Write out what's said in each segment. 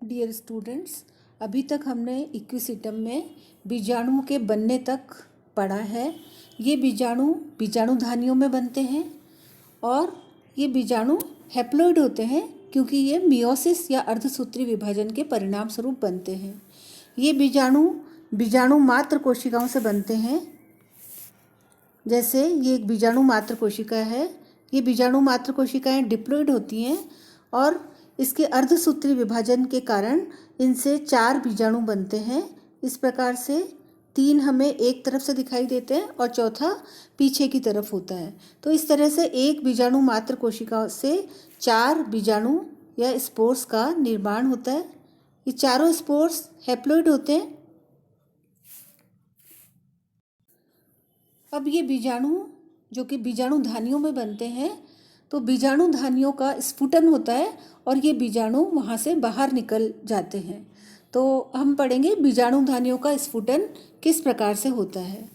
Dear students, अभी तक हमने इक्विसिटम में बीजाणुओं के बनने तक पढ़ा है। ये बीजाणुधानियों में बनते हैं और ये बीजाणु हैप्लॉइड होते हैं क्योंकि ये मियोसिस या अर्धसूत्री विभाजन के परिणाम स्वरूप बनते हैं। ये बीजाणु मात्र कोशिकाओं से बनते हैं। जैसे ये एक बीजाणु मात्र कोशिका है। ये बीजाणु मात्र कोशिकाएं डिप्लॉइड होती हैं और इसके अर्धसूत्री विभाजन के कारण इनसे 4 बीजाणु बनते हैं। इस प्रकार से 3 हमें एक तरफ से दिखाई देते हैं और चौथा पीछे की तरफ होता है। तो इस तरह से एक बीजाणु मात्र कोशिका से 4 बीजाणु या स्पोर्स का निर्माण होता है। ये चारों स्पोर्स हैप्लॉइड होते हैं। अब ये बीजाणु जो कि बीजाणुधानियों में बनते हैं, तो बीजाणुधानियों का स्फुटन होता है और ये बीजाणु वहाँ से बाहर निकल जाते हैं। तो हम पढ़ेंगे बीजाणुधानियों का स्फुटन किस प्रकार से होता है।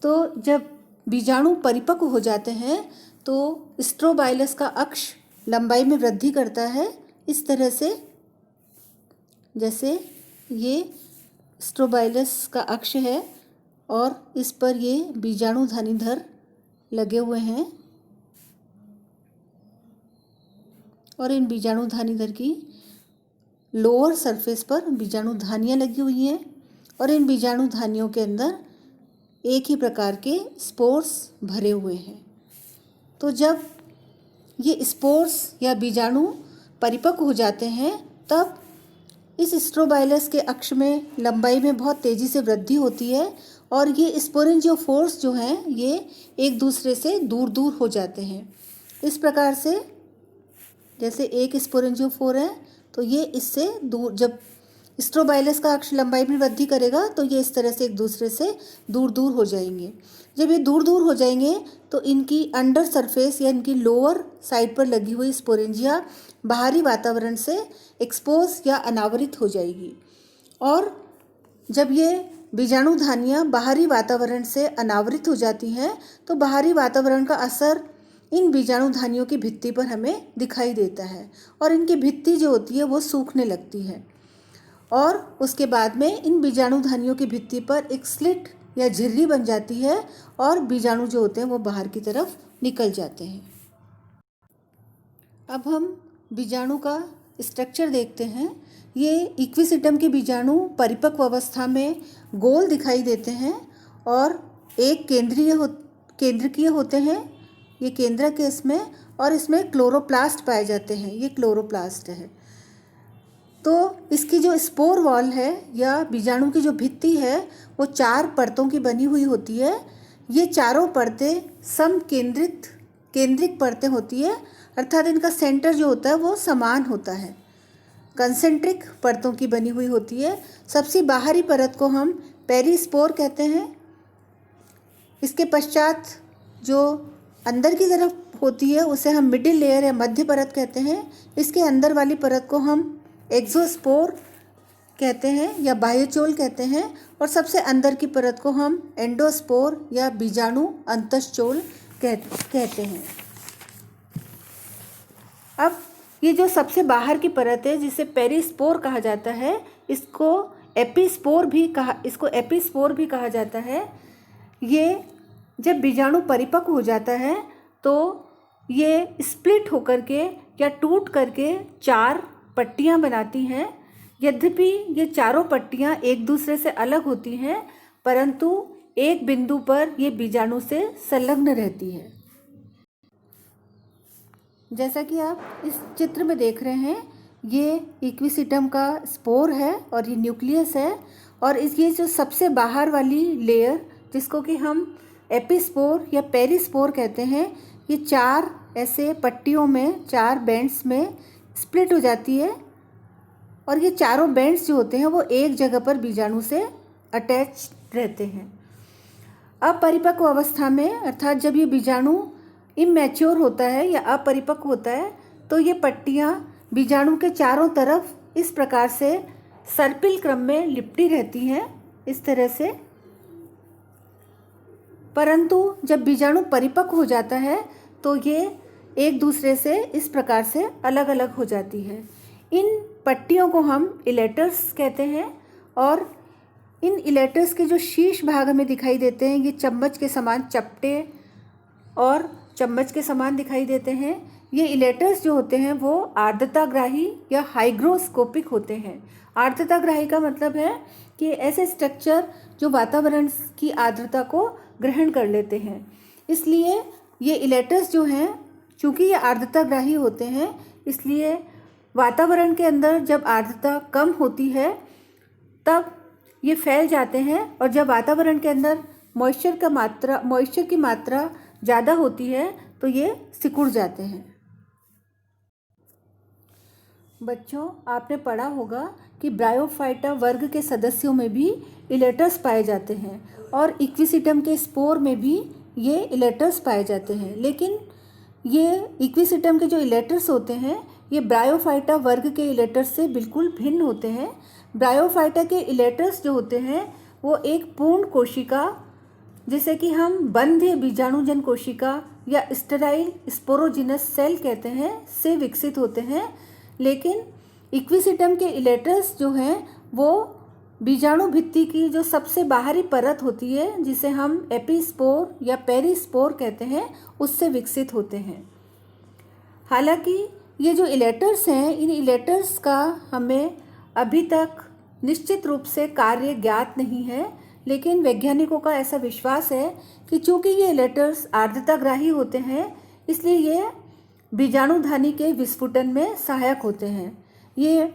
तो जब बीजाणु परिपक्व हो जाते हैं तो स्ट्रोबाइलस का अक्ष लंबाई में वृद्धि करता है। इस तरह से जैसे ये स्ट्रोबाइलस का अक्ष है और इस पर ये बीजाणुधानीधर लगे हुए हैं और इन बीजाणुधानीधर की लोअर सरफेस पर बीजाणुधानियाँ लगी हुई हैं और इन बीजाणुधानियों के अंदर एक ही प्रकार के स्पोर्स भरे हुए हैं। तो जब ये स्पोर्स या बीजाणु परिपक्व हो जाते हैं तब इस स्ट्रोबाइलस के अक्ष में लंबाई में बहुत तेज़ी से वृद्धि होती है और ये स्पोरेंजियोफोर्स जो हैं ये एक दूसरे से दूर दूर हो जाते हैं। इस प्रकार से जैसे एक स्पोरेंजियोफोर है तो ये इससे दूर, जब स्ट्रोबाइलस का अक्ष लंबाई में वृद्धि करेगा तो ये इस तरह से एक दूसरे से दूर दूर हो जाएंगे। जब ये दूर दूर हो जाएंगे तो इनकी अंडर सरफेस या इनकी लोअर साइड पर लगी हुई स्पोरेंजिया बाहरी वातावरण से एक्सपोज या अनावरित हो जाएगी और जब ये बीजाणुधानियाँ बाहरी वातावरण से अनावरित हो जाती हैं तो बाहरी वातावरण का असर इन बीजाणुधानियों की भित्ति पर हमें दिखाई देता है और इनकी भित्ति जो होती है वो सूखने लगती है और उसके बाद में इन बीजाणुधानियों की भित्ति पर एक स्लिट या झिर्री बन जाती है और बीजाणु जो होते हैं वो बाहर की तरफ निकल जाते हैं। अब हम बीजाणु का स्ट्रक्चर देखते हैं। ये इक्विसिटम के बीजाणु परिपक्व अवस्था में गोल दिखाई देते हैं और एक केंद्रकीय होते हैं। ये केंद्रक है इसमें और इसमें क्लोरोप्लास्ट पाए जाते हैं। ये क्लोरोप्लास्ट है। तो इसकी जो स्पोर वॉल है या बीजाणु की जो भित्ति है वो 4 परतों की बनी हुई होती है। ये चारों परतें केंद्रिक परतें होती है, अर्थात इनका सेंटर जो होता है वो समान होता है। कंसेंट्रिक परतों की बनी हुई होती है। सबसे बाहरी परत को हम पेरिस्पोर कहते हैं। इसके पश्चात जो अंदर की तरफ होती है उसे हम मिडिल लेयर या मध्य परत कहते हैं। इसके अंदर वाली परत को हम एक्सोस्पोर कहते हैं या बाह्यचोल कहते हैं और सबसे अंदर की परत को हम एंडोस्पोर या बीजाणु अंतःचोल कहते हैं। अब ये जो सबसे बाहर की परत है जिसे पेरिस्पोर कहा जाता है, इसको एपिस्पोर भी कहा जाता है। ये जब बीजाणु परिपक्व हो जाता है तो ये स्प्लिट होकर के या टूट करके 4 पट्टियाँ बनाती हैं। यद्यपि ये चारों पट्टियाँ एक दूसरे से अलग होती हैं परंतु एक बिंदु पर ये बीजाणु से संलग्न रहती है। जैसा कि आप इस चित्र में देख रहे हैं, ये इक्विसिटम का स्पोर है और ये न्यूक्लियस है और ये जो सबसे बाहर वाली लेयर जिसको कि हम एपिस्पोर या पेरिस्पोर कहते हैं, ये 4 ऐसे पट्टियों में 4 बैंड्स में स्प्लिट हो जाती है और ये चारों बैंड्स जो होते हैं वो एक जगह पर बीजाणु से अटैच रहते हैं। अपरिपक्व अवस्था में, अर्थात जब ये बीजाणु इमैच्योर होता है या अपरिपक्व होता है, तो ये पट्टियाँ बीजाणु के चारों तरफ इस प्रकार से सर्पिल क्रम में लिपटी रहती हैं, इस तरह से। परंतु जब बीजाणु परिपक्व हो जाता है तो ये एक दूसरे से इस प्रकार से अलग अलग हो जाती है। इन पट्टियों को हम इलेटर्स कहते हैं, और इन इलेटर्स के जो शीर्ष भाग हमें दिखाई देते हैं ये चम्मच के समान चपटे और चम्मच के समान दिखाई देते हैं। ये इलेटर्स जो होते हैं वो आर्द्रताग्राही या हाइग्रोस्कोपिक होते हैं। आर्द्रताग्राही का मतलब है कि ऐसे स्ट्रक्चर जो वातावरण की आर्द्रता को ग्रहण कर लेते हैं। इसलिए ये इलेटर्स जो हैं, चूँकि ये आर्द्रताग्राही होते हैं, इसलिए वातावरण के अंदर जब आर्द्रता कम होती है तब ये फैल जाते हैं, और जब वातावरण के अंदर मॉइस्चर की मात्रा ज़्यादा होती है तो ये सिकुड़ जाते हैं। बच्चों, आपने पढ़ा होगा कि ब्रायोफाइटा वर्ग के सदस्यों में भी इलेटर्स पाए जाते हैं, और इक्विसिटम के स्पोर में भी ये इलेटर्स पाए जाते हैं। लेकिन ये इक्विसिटम के जो इलेटर्स होते हैं ये ब्रायोफाइटा वर्ग के इलेटर्स से बिल्कुल भिन्न होते हैं। ब्रायोफाइटा के इलेटर्स जो होते हैं वो एक पूर्ण कोशिका, जिसे कि हम बंध्य बीजाणुजन कोशिका या स्टेराइल स्पोरोजिनस सेल कहते हैं, से विकसित होते हैं। लेकिन इक्विसिटम के इलेटर्स जो हैं वो बीजाणु भित्ति की जो सबसे बाहरी परत होती है, जिसे हम एपिस्पोर या पेरिस्पोर कहते हैं, उससे विकसित होते हैं। हालांकि ये जो इलेटर्स हैं, इन इलेटर्स का हमें अभी तक निश्चित रूप से कार्य ज्ञात नहीं है, लेकिन वैज्ञानिकों का ऐसा विश्वास है कि चूँकि ये इलेटर्स आर्द्रताग्राही होते हैं इसलिए ये बीजाणुधानी के विस्फुटन में सहायक होते हैं। ये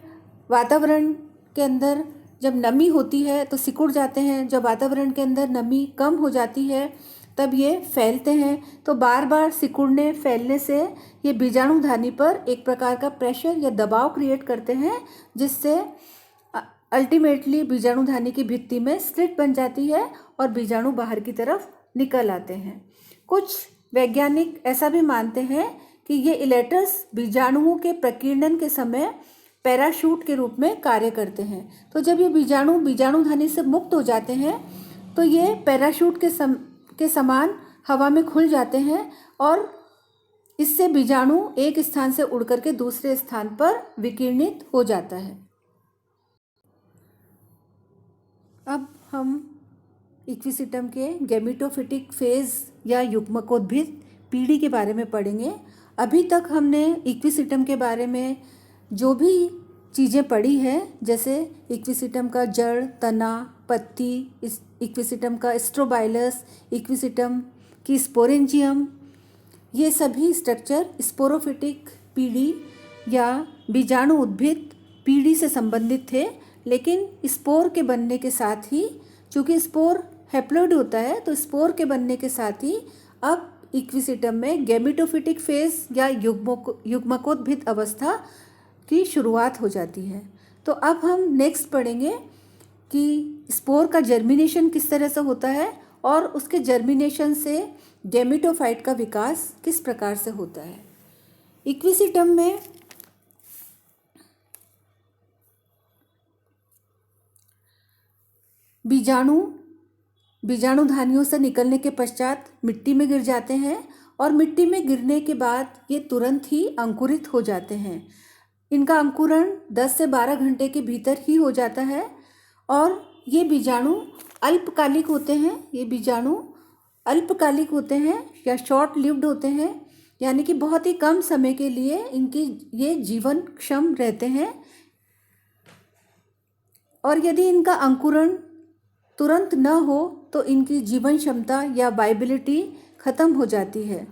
वातावरण के अंदर जब नमी होती है तो सिकुड़ जाते हैं, जब वातावरण के अंदर नमी कम हो जाती है तब ये फैलते हैं। तो बार बार सिकुड़ने फैलने से ये बीजाणुधानी पर एक प्रकार का प्रेशर या दबाव क्रिएट करते हैं, जिससे अल्टीमेटली बीजाणुधानी की भित्ति में स्लिट बन जाती है और बीजाणु बाहर की तरफ निकल आते हैं। कुछ वैज्ञानिक ऐसा भी मानते हैं कि ये इलेटर्स बीजाणुओं के प्रकीर्णन के समय पैराशूट के रूप में कार्य करते हैं। तो जब ये बीजाणुधानी से मुक्त हो जाते हैं तो ये पैराशूट के समान हवा में खुल जाते हैं, और इससे बीजाणु एक स्थान से उड़ करके दूसरे स्थान पर विकिरणित हो जाता है। अब हम इक्विसिटम के गैमेटोफिटिक फेज या युग्मकोद्भिद पीढ़ी के बारे में पढ़ेंगे। अभी तक हमने इक्विसिटम के बारे में जो भी चीज़ें पढ़ी है, जैसे इक्विसिटम का जड़, तना, पत्ती, इक्विसिटम का स्ट्रोबाइलस, इक्विसिटम की स्पोरेंजियम, ये सभी स्ट्रक्चर स्पोरोफिटिक पीढ़ी या बीजाणु उद्भिद पीढ़ी से संबंधित थे। लेकिन स्पोर के बनने के साथ ही, चूँकि स्पोर हैप्लॉइड होता है, तो स्पोर के बनने के साथ ही अब इक्विसिटम में गैमेटोफिटिक फेज या युग्मकोद्भिद अवस्था की शुरुआत हो जाती है। तो अब हम नेक्स्ट पढ़ेंगे कि स्पोर का जर्मिनेशन किस तरह से होता है और उसके जर्मिनेशन से गैमेटोफाइट का विकास किस प्रकार से होता है। इक्विसिटम में बीजाणुधानियों से निकलने के पश्चात मिट्टी में गिर जाते हैं, और मिट्टी में गिरने के बाद ये तुरंत ही अंकुरित हो जाते हैं। इनका अंकुरण 10 से 12 घंटे के भीतर ही हो जाता है, और ये बीजाणु अल्पकालिक होते हैं। ये बीजाणु अल्पकालिक होते हैं या शॉर्ट लिव्ड होते हैं, यानी कि बहुत ही कम समय के लिए इनकी ये जीवन क्षम रहते हैं, और यदि इनका अंकुरण तुरंत न हो तो इनकी जीवन क्षमता या वाइबिलिटी खत्म हो जाती है।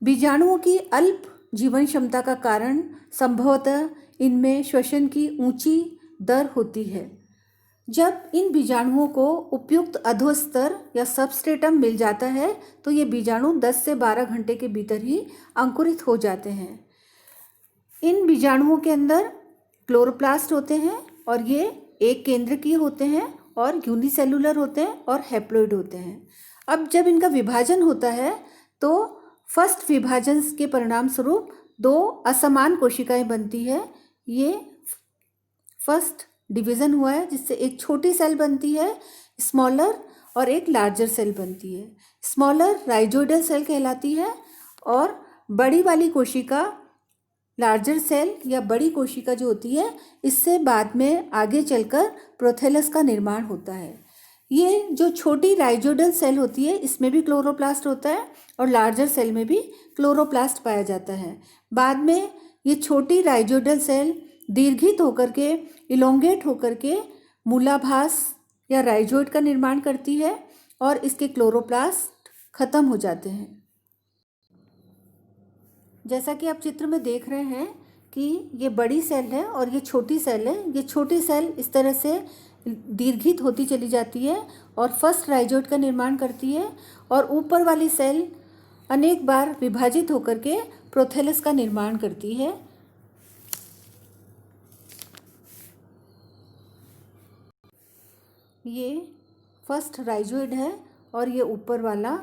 बीजाणुओं की अल्प जीवन क्षमता का कारण संभवतः इनमें श्वसन की ऊंची दर होती है। जब इन बीजाणुओं को उपयुक्त अधोस्तर या सबस्ट्रेटम मिल जाता है तो ये बीजाणु 10 से 12 घंटे के भीतर ही अंकुरित हो जाते हैं। इन बीजाणुओं के अंदर क्लोरोप्लास्ट होते हैं, और ये एक केंद्रकीय होते हैं और यूनिसेलुलर होते हैं और हैप्लॉइड होते हैं। अब जब इनका विभाजन होता है तो फर्स्ट विभाजन के परिणाम स्वरूप 2 असमान कोशिकाएं बनती है। ये फर्स्ट डिवीज़न हुआ है, जिससे एक छोटी सेल बनती है स्मॉलर, और एक लार्जर सेल बनती है। स्मॉलर राइजोइडल सेल कहलाती है, और बड़ी वाली कोशिका लार्जर सेल या बड़ी कोशिका जो होती है, इससे बाद में आगे चलकर प्रोथेलस का निर्माण होता है। ये जो छोटी राइजोइडल सेल होती है, इसमें भी क्लोरोप्लास्ट होता है और लार्जर सेल में भी क्लोरोप्लास्ट पाया जाता है। बाद में ये छोटी राइजोइडल सेल दीर्घित होकर के, इलोंगेट होकर के मूलाभास या राइजोइड का निर्माण करती है और इसके क्लोरोप्लास्ट खत्म हो जाते हैं। जैसा कि आप चित्र में देख रहे हैं कि ये बड़ी सेल है और ये छोटी सेल है। ये छोटी सेल इस तरह से दीर्घित होती चली जाती है और फर्स्ट राइजोइड का निर्माण करती है और ऊपर वाली सेल अनेक बार विभाजित होकर के प्रोथेलस का निर्माण करती है। ये फर्स्ट राइजोइड है और ये ऊपर वाला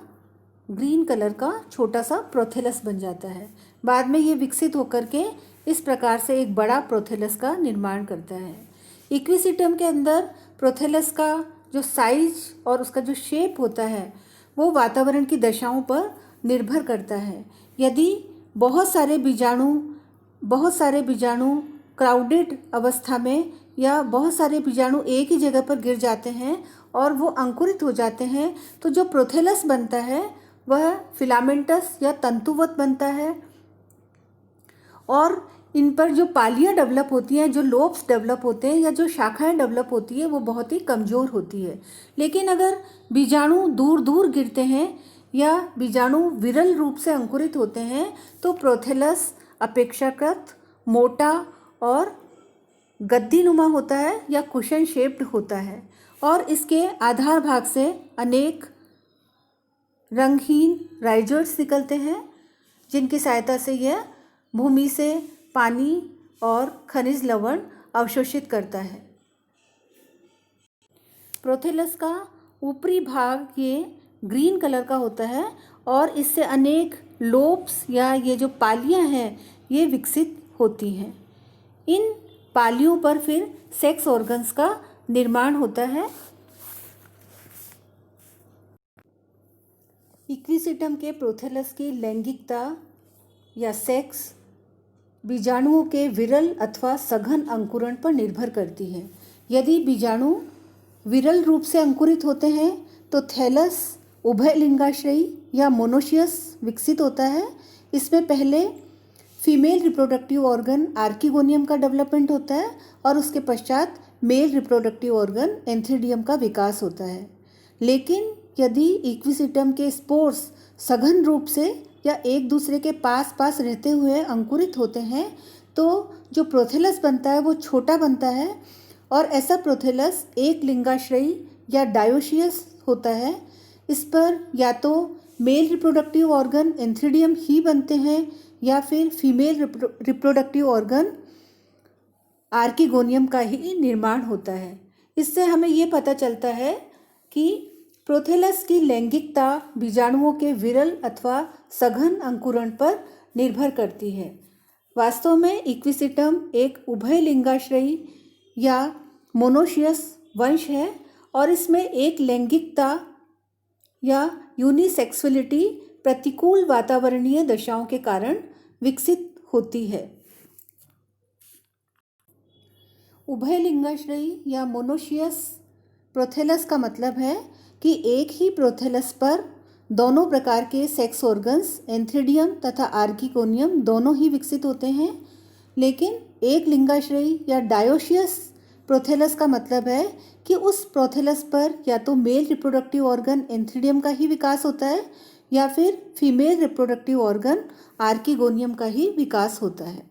ग्रीन कलर का छोटा सा प्रोथेलस बन जाता है। बाद में ये विकसित होकर के इस प्रकार से एक बड़ा प्रोथेलस का निर्माण करता है। इक्विसिटम के अंदर प्रोथेलस का जो साइज और उसका जो शेप होता है वो वातावरण की दशाओं पर निर्भर करता है। यदि बहुत सारे बीजाणु क्राउडेड अवस्था में या बहुत सारे बीजाणु एक ही जगह पर गिर जाते हैं और वो अंकुरित हो जाते हैं, तो जो प्रोथेलस बनता है वह फिलामेंटस या तंतुवत बनता है और इन पर जो पालियाँ डेवलप होती हैं, जो लोब्स डेवलप होते हैं या जो शाखाएं डेवलप होती है वो बहुत ही कमज़ोर होती है। लेकिन अगर बीजाणु दूर दूर गिरते हैं या बीजाणु विरल रूप से अंकुरित होते हैं तो प्रोथेलस अपेक्षाकृत मोटा और गद्दीनुमा होता है या कुशन शेप्ड होता है और इसके आधार भाग से अनेक रंगहीन राइजोइड्स निकलते हैं, जिनकी सहायता से यह भूमि से पानी और खनिज लवण अवशोषित करता है। प्रोथेलस का ऊपरी भाग ये ग्रीन कलर का होता है और इससे अनेक लोब्स या ये जो पालियाँ हैं ये विकसित होती हैं। इन पालियों पर फिर सेक्स ऑर्गन्स का निर्माण होता है। इक्विसिटम के प्रोथेलस की लैंगिकता या सेक्स बीजाणुओं के विरल अथवा सघन अंकुरण पर निर्भर करती है। यदि बीजाणु विरल रूप से अंकुरित होते हैं तो थैलस उभयलिंगाश्रयी या मोनोशियस विकसित होता है। इसमें पहले फीमेल रिप्रोडक्टिव ऑर्गन आर्किगोनियम का डेवलपमेंट होता है और उसके पश्चात मेल रिप्रोडक्टिव ऑर्गन एंथ्रीडियम का विकास होता है। लेकिन यदि इक्विसिटम के स्पोर्स सघन रूप से या एक दूसरे के पास पास रहते हुए अंकुरित होते हैं तो जो प्रोथेलस बनता है वो छोटा बनता है और ऐसा प्रोथेलस एक लिंगाश्रयी या डायोशियस होता है। इस पर या तो मेल रिप्रोडक्टिव ऑर्गन एंथ्रीडियम ही बनते हैं या फिर फीमेल रिप्रोडक्टिव ऑर्गन आर्किगोनियम का ही निर्माण होता है। इससे हमें ये पता चलता है कि प्रोथेलस की लैंगिकता बीजाणुओं के विरल अथवा सघन अंकुरण पर निर्भर करती है। वास्तव में इक्विसिटम एक उभयलिंगाश्रयी या मोनोशियस वंश है और इसमें एक लैंगिकता या यूनिसेक्सुअलिटी प्रतिकूल वातावरणीय दशाओं के कारण विकसित होती है। उभयलिंगाश्रयी या मोनोशियस प्रोथेलस का मतलब है कि एक ही प्रोथेलस पर दोनों प्रकार के सेक्स ऑर्गन्स एंथ्रीडियम तथा आर्किगोनियम दोनों ही विकसित होते हैं। लेकिन एक लिंगाश्रयी या डायोशियस प्रोथेलस का मतलब है कि उस प्रोथेलस पर या तो मेल रिप्रोडक्टिव ऑर्गन एंथ्रीडियम का ही विकास होता है या फिर फीमेल रिप्रोडक्टिव ऑर्गन आर्किगोनियम का ही विकास होता है।